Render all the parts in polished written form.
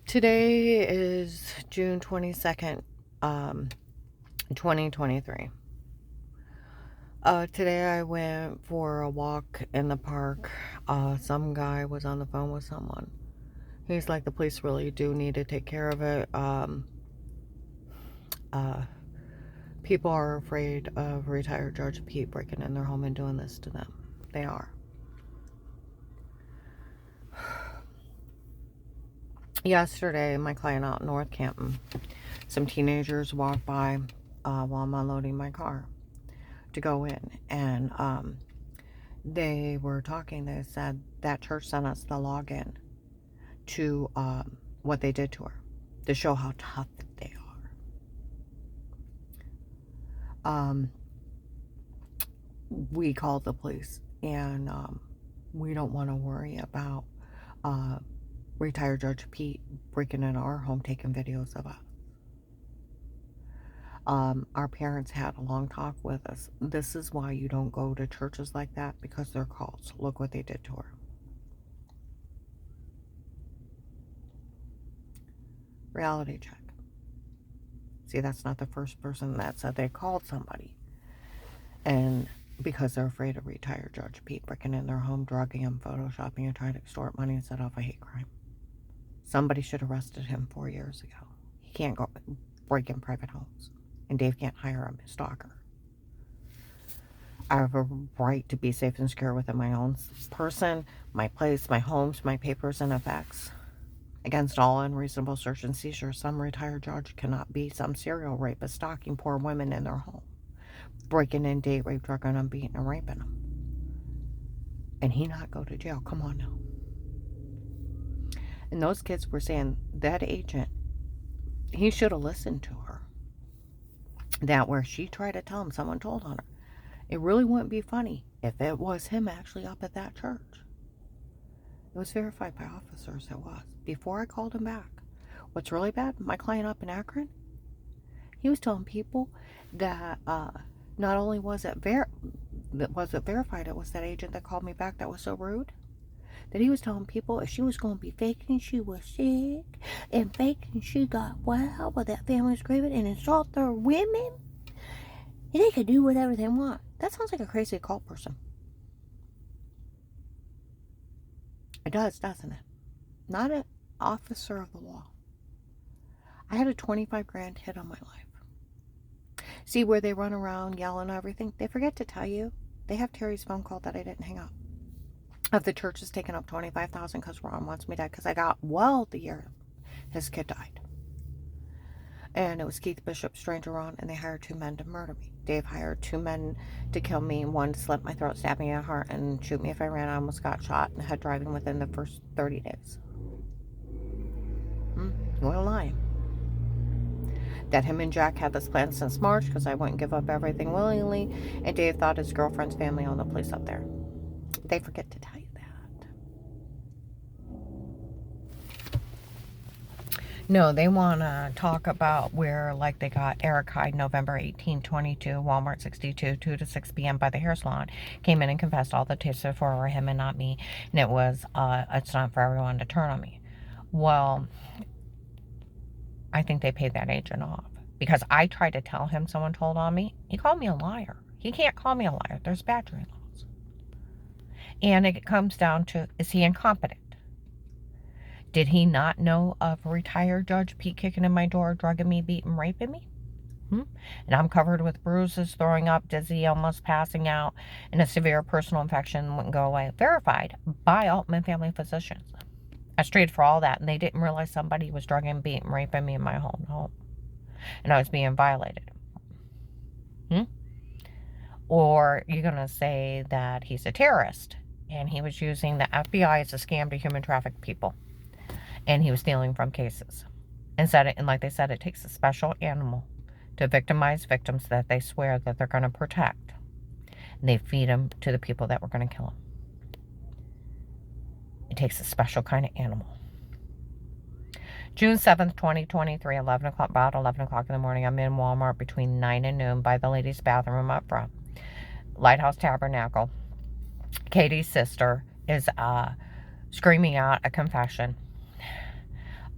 Today is June 22nd, 2023. Today I went for a walk in the park. Some guy was on the phone with someone. He's like, the police really do need to take care of it. Uh, People are afraid of retired Judge Pete breaking in their home and doing this to them. They are. Yesterday, my client out in North Canton, some teenagers walked by while I'm unloading my car to go in, and they were talking. They said that church sent us the login to what they did to her to show how tough they are. We called the police, and we don't want to worry about retired Judge Pete breaking into our home taking videos of us. Our parents had a long talk with us. This is why you don't go to churches like that, because they're cults. Look what they did to her. Reality check. See, that's not the first person that said they called somebody. And because they're afraid of retired Judge Pete breaking in their home, drugging them, photoshopping, and trying to extort money and set off a hate crime. Somebody should have arrested him 4 years ago. He can't go break in private homes. And Dave can't hire him, his stalker. I have a right to be safe and secure within my own person, my place, my homes, my papers, and effects. Against all unreasonable search and seizure, some retired judge cannot be some serial rapist stalking poor women in their home, breaking in, date rape, drugging them, beating and raping them. And he not go to jail. Come on now. And those kids were saying that agent, he should have listened to her. That where she tried to tell him, someone told on her. It really wouldn't be funny if it was him actually up at that church. It was verified by officers, it was. Before I called him back. What's really bad, my client up in Akron, he was telling people that not only was it verified, it was that agent that called me back that was so rude, that he was telling people if she was going to be faking she was sick and faking she got well, but that family was grieving and insult their women, and they could do whatever they want. That sounds like a crazy cult person. It does, doesn't it? Not an officer of the law. I had a 25 grand hit on my life. See where they run around yelling everything? They forget to tell you. They have Terry's phone call that I didn't hang up. Of the church is taking up $25,000 because Ron wants me dead, because I got well the year his kid died. And it was Keith Bishop, Stranger Ron, and they hired 2 men to murder me. Dave hired 2 men to kill me, 1 to slit my throat, stab me in the heart, and shoot me if I ran. I almost got shot and had driving within the first 30 days. Well, lying. That him and Jack had this plan since March because I wouldn't give up everything willingly, and Dave thought his girlfriend's family owned the place up there. They forget to tell you that. No, they want to talk about where, like, they got Eric Hyde, November 18, 22, Walmart 62, 2 to 6 p.m. by the hair salon, came in and confessed all the tapes before were him and not me, and it was, it's not for everyone to turn on me. Well, I think they paid that agent off, because I tried to tell him someone told on me. He called me a liar. He can't call me a liar. There's battery laws. And it comes down to, is he incompetent? Did he not know of retired Judge Pete kicking in my door, drugging me, beating, raping me? And I'm covered with bruises, throwing up, dizzy, almost passing out, and a severe personal infection wouldn't go away. Verified by Altman Family Physicians. I strayed for all that, and they didn't realize somebody was drugging, beating, raping me in my home. And I was being violated. Or you're going to say that he's a terrorist, and he was using the FBI as a scam to human traffic people. And he was stealing from cases. And like they said, it takes a special animal to victimize victims that they swear that they're going to protect. And they feed them to the people that were going to kill them. It takes a special kind of animal. June 7th, 2023, about 11 o'clock in the morning. I'm in Walmart between 9 and noon by the ladies' bathroom up front. Lighthouse Tabernacle. Katie's sister is screaming out a confession.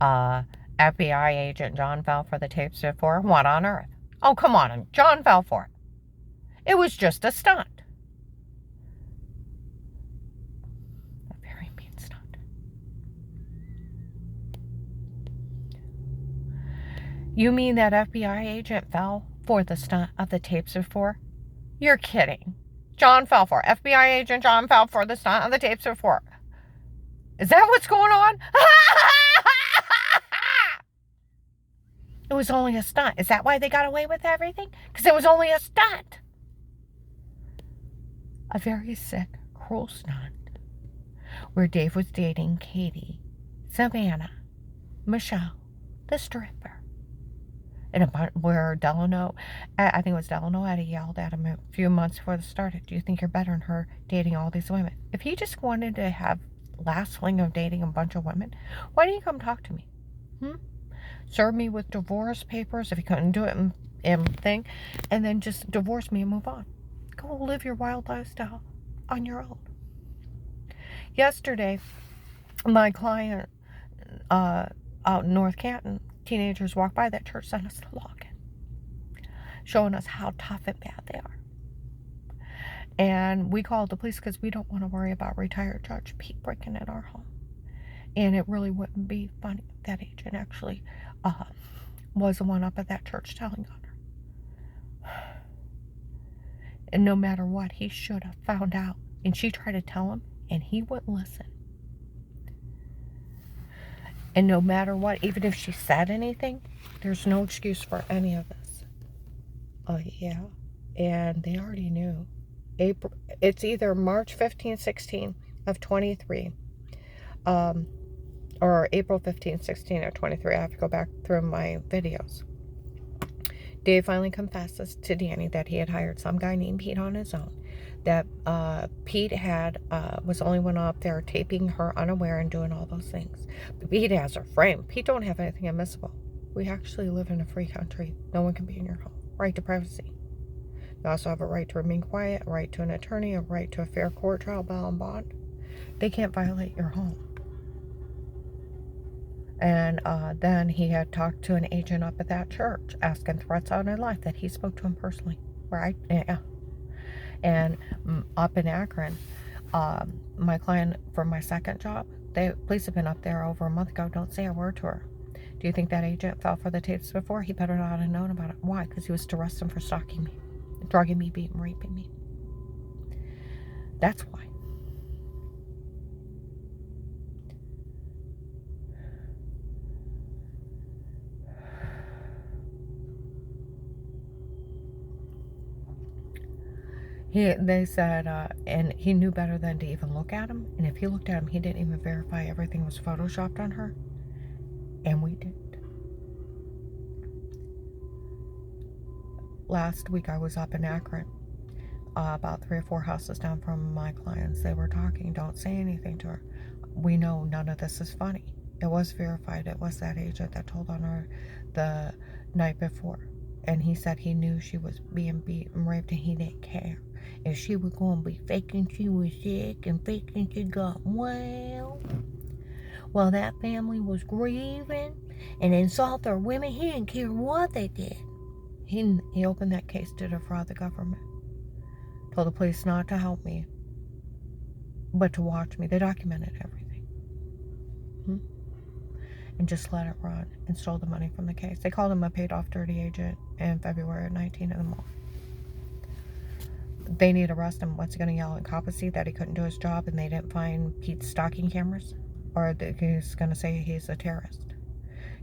FBI agent John fell for the tapes before. What on earth? Oh, come on. John fell for it. It was just a stunt. A very mean stunt. You mean that FBI agent fell for the stunt of the tapes before? You're kidding. John fell for it. FBI agent John fell for the stunt of the tapes before. Is that what's going on? It was only a stunt. Is that why they got away with everything? Because it was only a stunt. A very sick, cruel stunt where Dave was dating Katie, Savannah, Michelle, the stripper. And where Delano, I think it was Delano Eddie, yelled at him a few months before this started. Do you think you're better than her dating all these women? If he just wanted to have last fling of dating a bunch of women, why didn't you come talk to me? Serve me with divorce papers if you couldn't do it in thing, and then just divorce me and move on. Go live your wild lifestyle on your own. Yesterday, my client out in North Canton, teenagers walked by that church, sent us the login, showing us how tough and bad they are. And we called the police because we don't want to worry about retired Judge Pete breaking in our home. And it really wouldn't be funny if that agent actually was the one up at that church telling on her. And no matter what, he should have found out. And she tried to tell him, and he wouldn't listen. And no matter what, even if she said anything, there's no excuse for any of this. Oh, yeah. And they already knew. It's either March 15, 16 of 23, or April 15, 16 or 23. I have to go back through my videos. Dave finally confesses to Danny that he had hired some guy named Pete on his own. That Pete was the only one up there taping her unaware and doing all those things. But Pete has her framed. Pete don't have anything admissible. We actually live in a free country. No one can be in your home. Right to privacy. You also have a right to remain quiet, a right to an attorney, a right to a fair court trial, bail, and bond. They can't violate your home. And then he had talked to an agent up at that church, asking threats on his life that he spoke to him personally. Right? Yeah. And up in Akron, my client for my second job, police have been up there over a month ago. Don't say a word to her. Do you think that agent fell for the tapes before? He better not have known about it. Why? Because he was to arrest him for stalking me, drugging me, beating, raping me. That's why. They said, and he knew better than to even look at him. And if he looked at him, he didn't even verify everything was photoshopped on her. And we did. Last week I was up in Akron, about 3 or 4 houses down from my clients. They were talking. Don't say anything to her. We know none of this is funny. It was verified. It was that agent that told on her the night before. And he said he knew she was being beat and raped and he didn't care. If she was going to be faking she was sick and faking she got well, while that family was grieving and insult their women, he didn't care what they did. He opened that case to defraud the government. Told the police not to help me, but to watch me. They documented everything. And just let it run and stole the money from the case. They called him a paid-off dirty agent in February of 19 in the mall. They need to arrest him. What's he going to yell at Coppacy that he couldn't do his job and they didn't find Pete's stalking cameras? Or he's going to say he's a terrorist.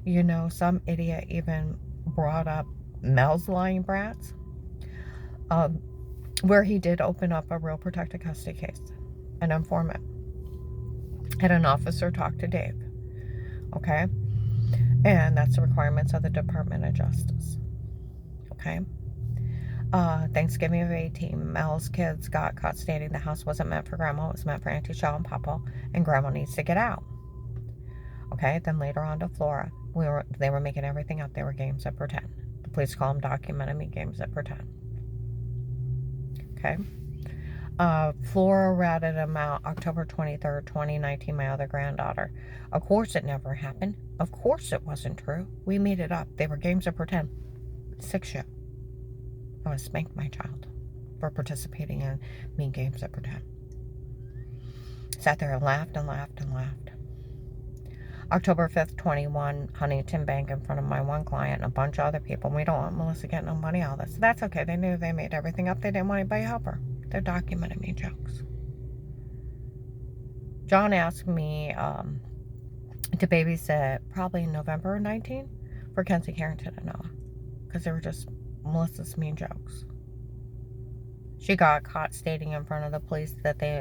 You know, some idiot even brought up Mel's lying brats, where he did open up a real protected custody case. An informant had an officer talk to Dave. Okay? And that's the requirements of the Department of Justice. Okay? Thanksgiving of 18, Mel's kids got caught stating the house wasn't meant for Grandma, it was meant for Auntie Shell and Papa, and Grandma needs to get out. Okay, then later on to Flora, they were making everything up. They were games of pretend. The police call them documented me games of pretend. Okay, Flora ratted him out October 23rd, 2019, my other granddaughter. Of course it never happened. Of course it wasn't true. We made it up. They were games of pretend. Sick shit. I would spank my child for participating in mean games of pretend. Sat there and laughed and laughed and laughed. October 5th, 21, Huntington Bank in front of my one client and a bunch of other people. We don't want Melissa getting no money out of this. That's okay. They knew they made everything up. They didn't want anybody to help her. They're documenting me jokes. John asked me to babysit probably in November 19 for Kenzie Carrington and Noah. Because they were just Melissa's mean jokes. She got caught stating in front of the police that they,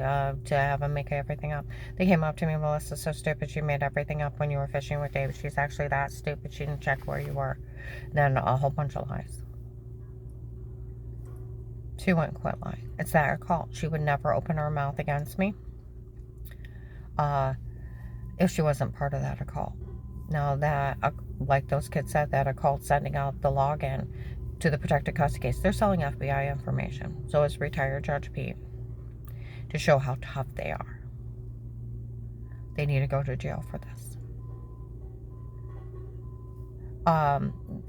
to have them make everything up. They came up to me, Melissa's so stupid, she made everything up when you were fishing with David. She's actually that stupid, she didn't check where you were. Then a whole bunch of lies. She wouldn't quit lying. It's that her cult. She would never open her mouth against me. If she wasn't part of that occult. Now that, like those kids said, that occult sending out the login to the protected custody case, they're selling FBI information. So is retired Judge Pete, to show how tough they are. They need to go to jail for this.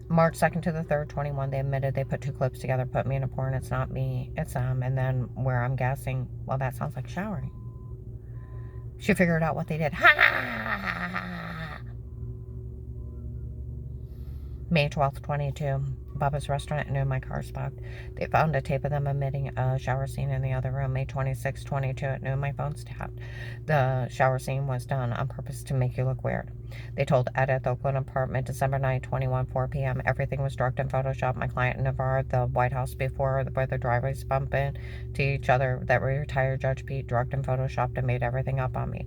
March 2nd to the 3rd, 21, they admitted they put two clips together, put me in a porn. It's not me, it's them. And then where I'm guessing, well, that sounds like showering. She figured out what they did. Ha! May 12th, 22, Bubba's Restaurant. I knew my car's bugged. They found a tape of them emitting a shower scene in the other room. May 26th, 22, at noon, my phone's tapped. The shower scene was done on purpose to make you look weird. They told Ed at the Oakland apartment, December 9, 21, 4 p.m. Everything was drugged and photoshopped. My client in Navarre, the White House before, where the driveways bump in to each other, that retired Judge Pete drugged and photoshopped and made everything up on me.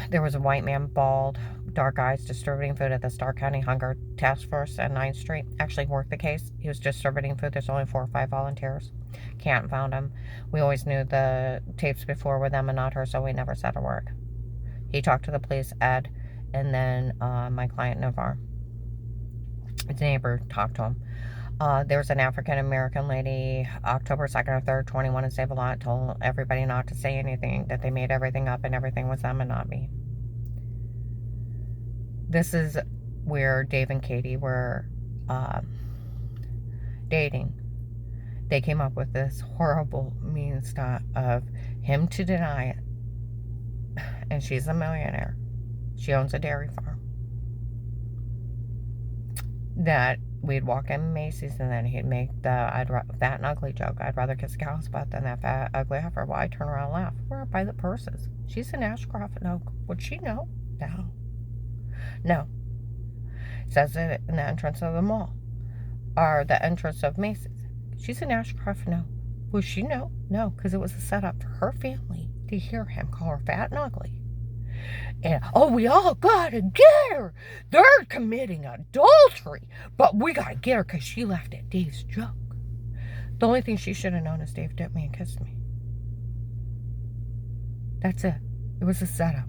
There was a white man, bald, dark eyes, distributing food at the Starr County Hunger Task Force at 9th Street. Actually worked the case. He was distributing food. There's only 4 or 5 volunteers. Can't found him. We always knew the tapes before were them and not her, so we never said a word. He talked to the police, Ed, and then my client, Navarre. His neighbor talked to him. There's an African-American lady, October 2nd or 3rd, 21, in Save-A-Lot, told everybody not to say anything, that they made everything up and everything was them and not me. This is where Dave and Katie were dating. They came up with this horrible mean stunt of him to deny it. And she's a millionaire. She owns a dairy farm. That we'd walk in Macy's and then he'd make the fat and ugly joke. I'd rather kiss a cow's butt than that fat, ugly heifer. Well, I turn around and laugh. We're up by the purses. She's an Ashcroft and Oak. Would she know? No. No. It says it in the entrance of the mall. Or the entrance of Macy's. She's an Ashcroft and Oak. Would she know? No, because it was a setup for her family to hear him call her fat and ugly. And, oh, we all gotta get her. They're committing adultery. But we gotta get her because she laughed at Dave's joke. The only thing she should have known is Dave dipped me and kissed me. That's it. It was a setup.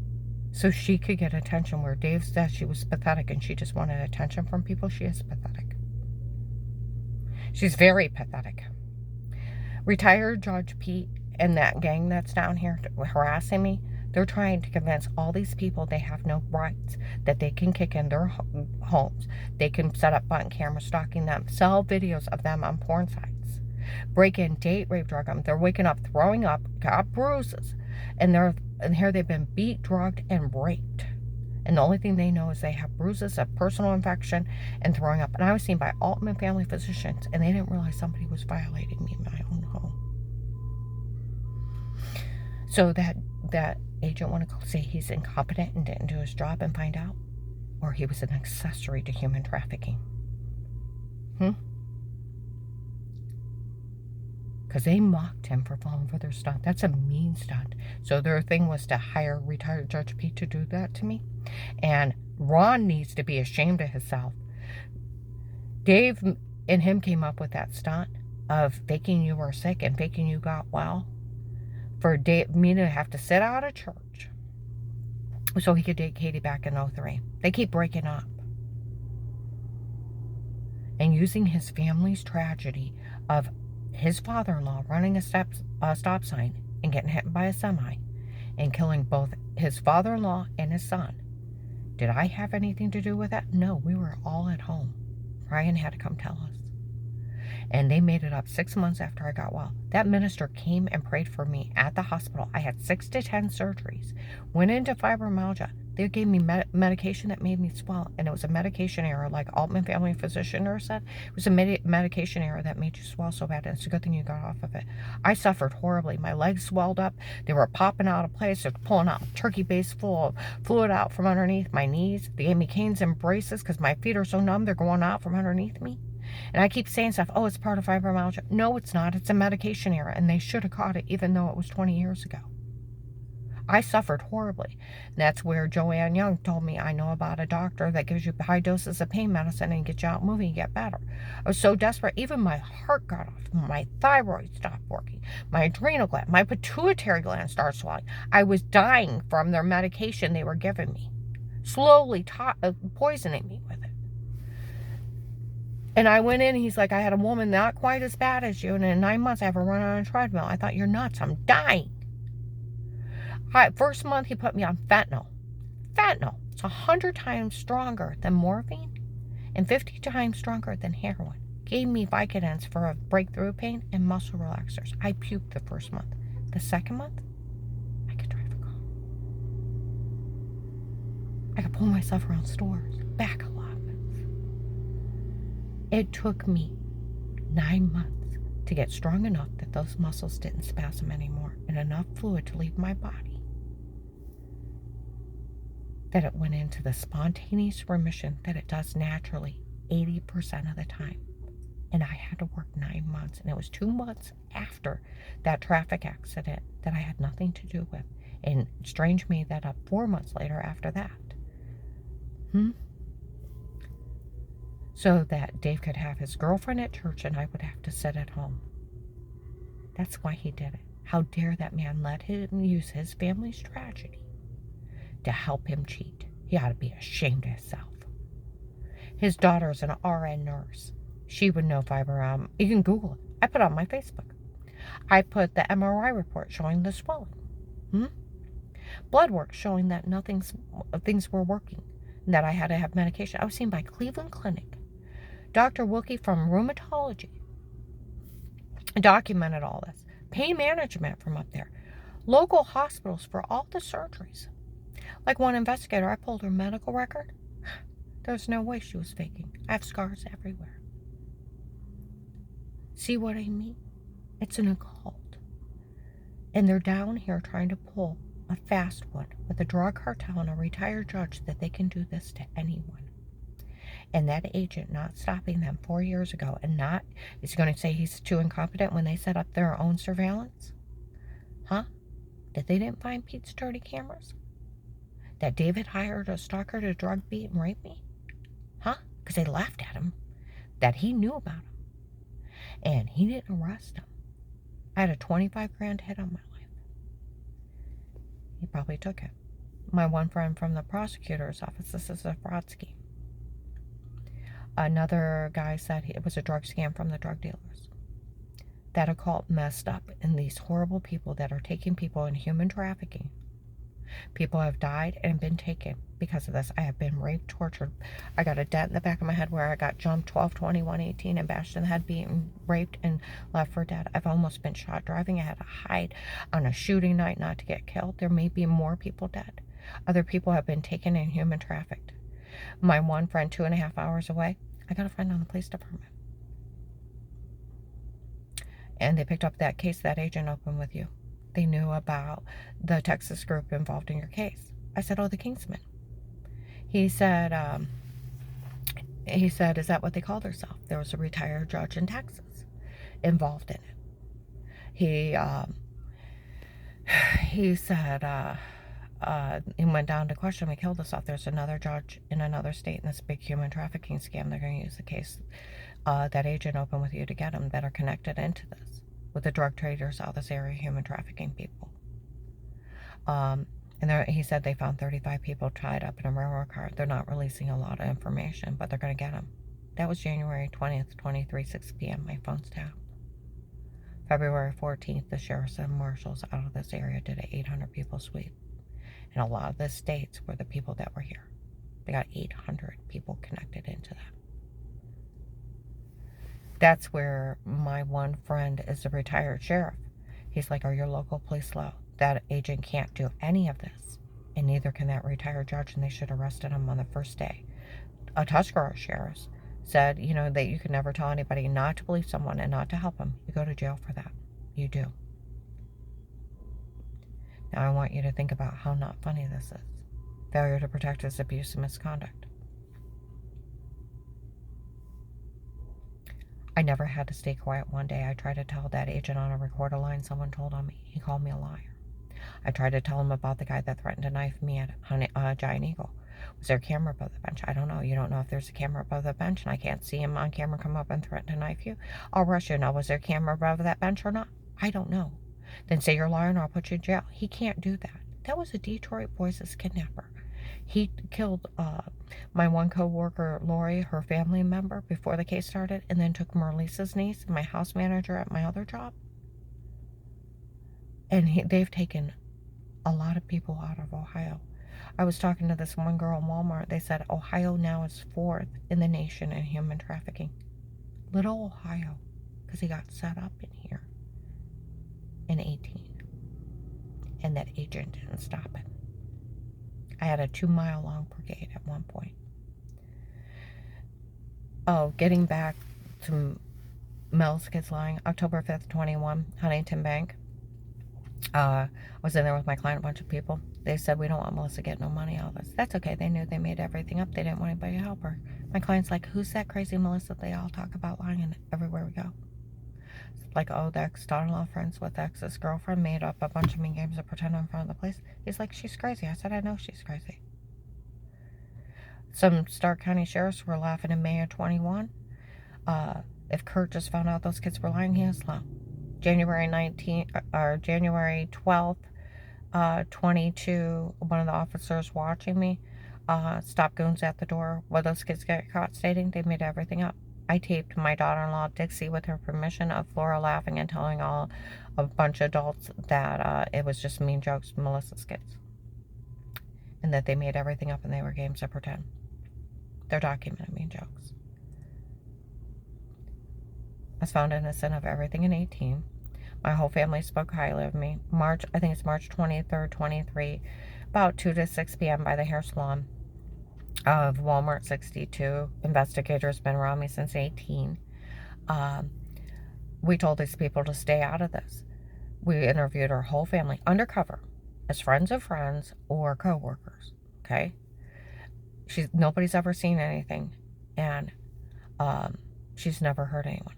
So she could get attention where Dave said she was pathetic and she just wanted attention from people. She is pathetic. She's very pathetic. Retired Judge Pete and that gang that's down here harassing me, they're trying to convince all these people they have no rights, that they can kick in their homes. They can set up button cameras stalking them, sell videos of them on porn sites, break in, date, rape, drug them. They're waking up, throwing up, got bruises, and here they've been beat, drugged, and raped. And the only thing they know is they have bruises of personal infection and throwing up. And I was seen by Altman family physicians, and they didn't realize somebody was violating me in my own home. So that agent want to say he's incompetent and didn't do his job and find out? Or he was an accessory to human trafficking? Because they mocked him for falling for their stunt. That's a mean stunt. So their thing was to hire retired Judge Pete to do that to me. And Ron needs to be ashamed of himself. Dave and him came up with that stunt of faking you were sick and faking you got well. For me to have to sit out of church so he could date Katie back in 03. They keep breaking up. And using his family's tragedy of his father-in-law running a stop sign and getting hit by a semi and killing both his father-in-law and his son. Did I have anything to do with that? No, we were all at home. Ryan had to come tell us. And they made it up 6 months after I got well. That minister came and prayed for me at the hospital. I had 6 to 10 surgeries. Went into fibromyalgia. They gave me medication that made me swell. And it was a medication error, like Altman Family Physician Nurse said. It was a medication error that made you swell so bad. And it's a good thing you got off of it. I suffered horribly. My legs swelled up. They were popping out of place. They're pulling out turkey base full of fluid out from underneath my knees. They gave me canes and braces because my feet are so numb. They're going out from underneath me. And I keep saying stuff, oh, it's part of fibromyalgia. No, it's not. It's a medication error, and they should have caught it even though it was 20 years ago. I suffered horribly. And that's where Joanne Young told me, I know about a doctor that gives you high doses of pain medicine and gets you out moving and get better. I was so desperate. Even my heart got off. My thyroid stopped working. My adrenal gland, my pituitary gland started swelling. I was dying from their medication they were giving me. Slowly poisoning me with it. And I went in, and he's like, I had a woman not quite as bad as you, and in 9 months I have her run on a treadmill. I thought, you're nuts. I'm dying. First month, he put me on fentanyl. Fentanyl. It's 100 times stronger than morphine and 50 times stronger than heroin. Gave me Vicodins for a breakthrough pain and muscle relaxers. I puked the first month. The second month, I could drive a car. I could pull myself around stores, back allotments. It took me 9 months to get strong enough that those muscles didn't spasm anymore and enough fluid to leave my body that it went into the spontaneous remission that it does naturally 80% of the time. And I had to work 9 months, and it was 2 months after that traffic accident that I had nothing to do with. And strange made that up 4 months later after that. So that Dave could have his girlfriend at church and I would have to sit at home. That's why he did it. How dare that man let him use his family's tragedy to help him cheat? He ought to be ashamed of himself. His daughter's an RN nurse. She would know fibromyalgia. You can Google it. I put it on my Facebook. I put the MRI report showing the swelling. Blood work showing that things were working and that I had to have medication. I was seen by Cleveland Clinic. Dr. Wilkie from rheumatology documented all this. Pain management from up there. Local hospitals for all the surgeries. Like one investigator, I pulled her medical record. There's no way she was faking. I have scars everywhere. See what I mean? It's an occult. And they're down here trying to pull a fast one with a drug cartel and a retired judge that they can do this to anyone. And that agent not stopping them 4 years ago and is going to say he's too incompetent when they set up their own surveillance? That they didn't find Pete's dirty cameras? That David hired a stalker to drug beat and rape me? Because they laughed at him. That he knew about him. And he didn't arrest him. I had a 25 grand hit on my life. He probably took it. My one friend from the prosecutor's office, this is a fraud scheme. Another guy said it was a drug scam from the drug dealers. That occult messed up, and these horrible people that are taking people in human trafficking. People have died and been taken because of this. I have been raped, tortured. I got a dent in the back of my head where I got jumped 12, 21, 18 and bashed in the head, beaten, raped, and left for dead. I've almost been shot driving. I had to hide on a shooting night not to get killed. There may be more people dead. Other people have been taken and human trafficked. My one friend 2.5 hours away, I got a friend on the police department. And they picked up that case that agent opened with you. They knew about the Texas group involved in your case. I said, oh, the Kingsmen. He said, is that what they called themselves? There was a retired judge in Texas involved in it. He said, he went down to question me, killed us off. There's another judge in another state in this big human trafficking scam. They're going to use the case that agent opened with you to get them that are connected into this with the drug traders out of this area, human trafficking people. And he said they found 35 people tied up in a railroad car. They're not releasing a lot of information, but they're going to get them. That was January 20th, 23, 6 p.m. My phone's down. February 14th, the sheriffs and marshals out of this area did an 800 people sweep. And a lot of the states were the people that were here. They got 800 people connected into that. That's where my one friend is a retired sheriff. He's like, are your local police slow? That agent can't do any of this. And neither can that retired judge, and they should have arrested him on the first day. A Tuscarora sheriff said, you know, that you can never tell anybody not to believe someone and not to help them. You go to jail for that. You do. Now I want you to think about how not funny this is. Failure to protect is abuse and misconduct. I never had to stay quiet one day. I tried to tell that agent on a recorder line someone told on me. He called me a liar. I tried to tell him about the guy that threatened to knife me at Giant Eagle. Was there a camera above the bench? I don't know. You don't know if there's a camera above the bench, and I can't see him on camera come up and threaten to knife you. I'll rush you. Now, was there a camera above that bench or not? I don't know. Then say you're lying or I'll put you in jail. He can't do that. That was a Detroit Boys' kidnapper. He killed my one co-worker, Lori, her family member, before the case started, and then took Marlisa's niece, my house manager at my other job. And they've taken a lot of people out of Ohio. I was talking to this one girl in Walmart. They said Ohio now is 4th in the nation in human trafficking. Little Ohio, because he got set up in here in 18. And that agent didn't stop it. I had a 2-mile-long brigade at one point. Oh, getting back to Mel's kids lying. October 5th, 21, Huntington Bank. I was in there with my client, a bunch of people. They said, we don't want Melissa to get no money out of this. That's okay. They knew they made everything up. They didn't want anybody to help her. My client's like, who's that crazy Melissa? They all talk about lying everywhere we go. Like, oh, the ex-daughter-in-law friends with the ex's girlfriend made up a bunch of mean games to pretend in front of the police. He's like, she's crazy. I said, I know she's crazy. Some Stark County sheriffs were laughing in May of 21. If Kurt just found out those kids were lying, he was slow. January 12th, 22, one of the officers watching me stopped goons at the door. When those kids got caught stating they made everything up. I taped my daughter-in-law, Dixie, with her permission, of Flora laughing and telling a bunch of adults that it was just mean jokes, Melissa's kids. And that they made everything up and they were games of pretend. They're documented mean jokes. I was found innocent of everything in 18. My whole family spoke highly of me. I think it's March 23rd, 23, about 2 to 6 p.m. by the hair salon of Walmart 62. Investigators been around me since 18. We told these people to stay out of this. We interviewed our whole family undercover as friends of friends or co-workers. Okay, nobody's ever seen anything, and she's never heard anyone.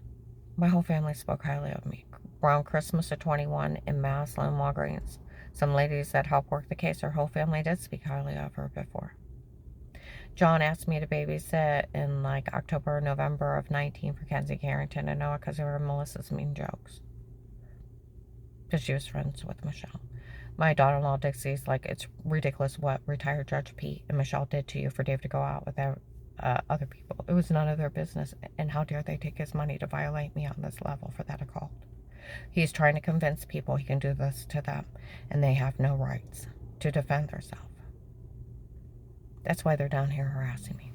My whole family spoke highly of me. Around Christmas of 21 in Maslin, Walgreens, some ladies that helped work the case, her whole family did speak highly of her before. John asked me to babysit in like October or November of 19 for Kenzie Carrington and Noah because they were Melissa's mean jokes. Because she was friends with Michelle. My daughter-in-law Dixie's like, it's ridiculous what retired Judge Pete and Michelle did to you for Dave to go out with other people. It was none of their business, and how dare they take his money to violate me on this level for that occult. He's trying to convince people he can do this to them, and they have no rights to defend themselves. That's why they're down here harassing me.